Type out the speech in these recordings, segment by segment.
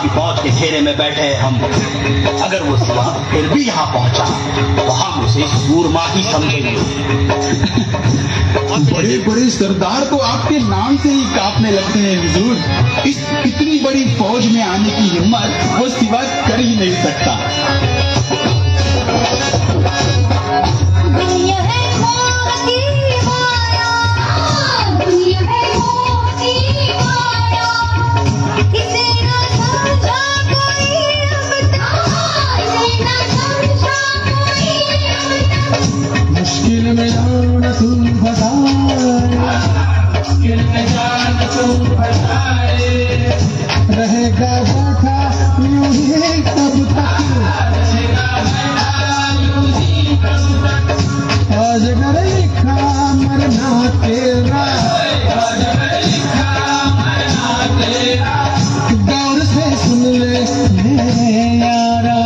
की फौज के घेरे में बैठे हैं हम। अगर वो सिवा फिर भी यहाँ पहुंचा तो हम उसे सूरमा ही समझेंगे। बड़े बड़े सरदार तो आपके नाम से ही कांपने लगते हैं हुजूर। इस इतनी बड़ी फौज में आने की हिम्मत वो सिवा कर ही नहीं सकता। मुश्किल में जान तुम फसाए, रहेगा बैठा यूं ही कब तक, आज अगर लिखा मरना तेरा, गौर से सुन ले मेरे यारा,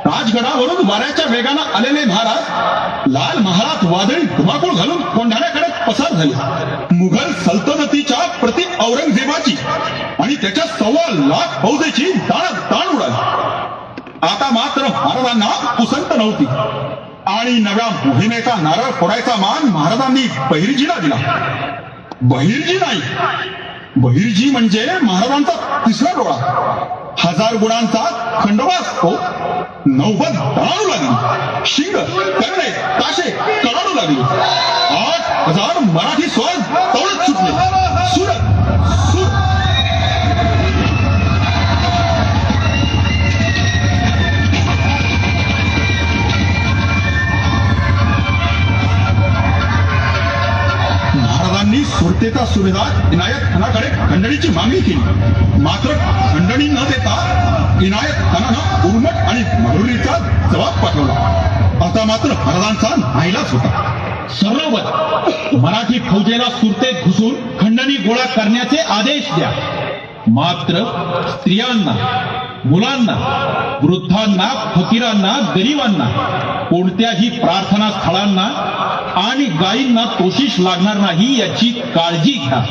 राजगडावरून वाऱ्याच्या वेगानं आलेले महाराज लाल महालात वादळी धुमाकूळ घालून कोंढाण्याकडे पसार झाले। मुघल सल्तनतीच्या प्रति औरंगजेबाची आणि त्याच्या 1.25 लाख फौजेची दाण उडाली। आता मात्र महाराजांना उसंत नव्हती आणि नव्या मोहिमेचा नारळ फोडायचा मान महाराजांनी बहिर्जीला दिला। बहिर्जी नाही, बहिर्जी म्हणजे महाराजांचा तिसरा डोळा। 1000 गुणांचा खंडोबा असतो, नौबत दळाणू लागली, शिंग करणे ताशे कडाडू लागले, 8000 मराठी स्वार तवळत सुटले। सुरत महाराजांनी सुरतेचा सुभेदार इनायत खानाकडे खंडणीची मागणी केली, मात्र खंडणी न देता इनायत खानानं उर्मट आणि मगरुरीचा जबाब पाठवला। आता मात्र महाराजांचा नाईलाज होता। सर्वोपरी मराठी फौजेला सुरतेत घुसून खंडणी गोळा करण्याचे आदेश द्या। मात्र स्त्रियांना, मुलांना, वृद्धांना, फकीरांना, गरिबांना, कोणत्याही प्रार्थना स्थळांना आणि गायींना तोशिष लागणार नाही याची काळजी घ्या.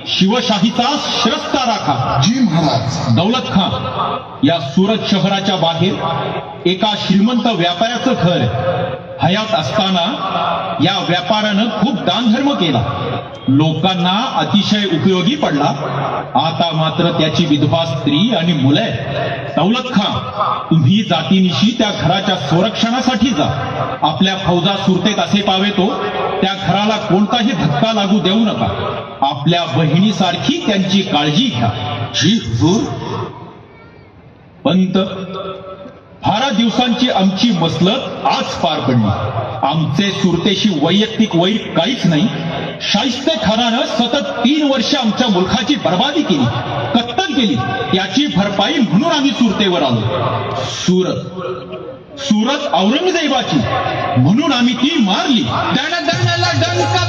शिवशाहीचा श्रस्ता राखा. जी महाराज. दौलत खान या सुरत शहराच्या बाहेर एका श्रीमंत व्यापाऱ्याचं घर आहे. हयात असताना या व्यापाऱ्यानं खूप दानधर्म केला, लोकांना अतिशय उपयोगी पडला. आता मात्र त्याची विधवा स्त्री आणि मुले आहेत. दौलत खान, तुम्ही जातीनिशी त्या घराच्या संरक्षणासाठी जा. आपल्या फौजा सुरतेत असे पावेतो त्या घराला कोणताही धक्का लागू देऊ नका. आपल्या बहिणीसारखी त्यांची काळजी घ्या. जी हुजूर. पंत, 12 दिवसांची आमची मसलत आज पार पडली. आमचे सुरतेशी वैयक्तिक वैर काहीच नाही. शाहिस्ते खानानं सतत 3 वर्ष आमच्या मुलखाची बर्बादी केली, कत्तल केली. त्याची भरपाई म्हणून आम्ही सुरतेवर आलो. सुरत औरंगजेबाची म्हणून आम्ही ती मारली. दण दणला डंका